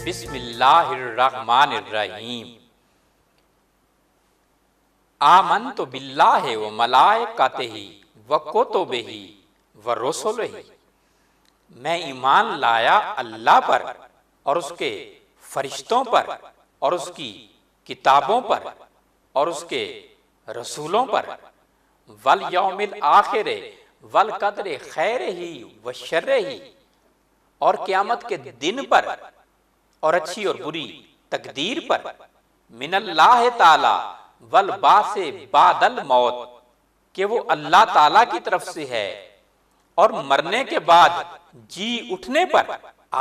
بسم اللہ الرحمن الرحیم۔ آمنت باللہ و ملائکتہ و کتبہ و رسلہ، میں ایمان لایا اللہ پر اور اس کے فرشتوں پر اور اس کی کتابوں پر اور اس کے رسولوں پر، والیوم الآخر والقدر خیرہ و شرہ، اور قیامت کے دن پر اور اچھی اور بری تقدیر پر، من اللہ تعالی والبعث بعد الموت، کہ وہ اللہ تعالیٰ کی طرف سے ہے، اور مرنے کے بعد جی اٹھنے پر۔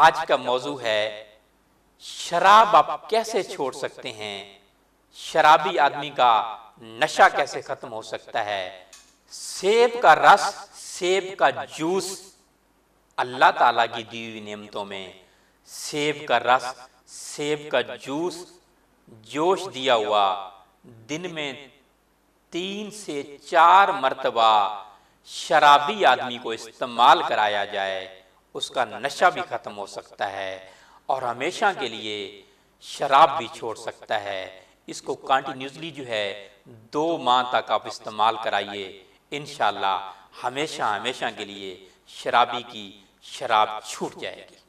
آج کا موضوع ہے شراب آپ کیسے چھوڑ سکتے ہیں، شرابی آدمی کا نشہ کیسے ختم ہو سکتا ہے۔ سیب کا رس، سیب کا جوس، اللہ تعالیٰ کی دی ہوئی نعمتوں میں سیب کا رس، سیب کا جوس جوش دیا ہوا دن میں 3 سے 4 مرتبہ شرابی آدمی کو استعمال کرایا جائے، اس کا نشہ بھی ختم ہو سکتا ہے اور ہمیشہ کے لیے شراب بھی چھوڑ سکتا ہے۔ اس کو کنٹینیوسلی جو ہے 2 ماہ تک آپ استعمال کرائیے، انشاءاللہ ہمیشہ کے لیے شرابی کی شراب چھوٹ جائے گی۔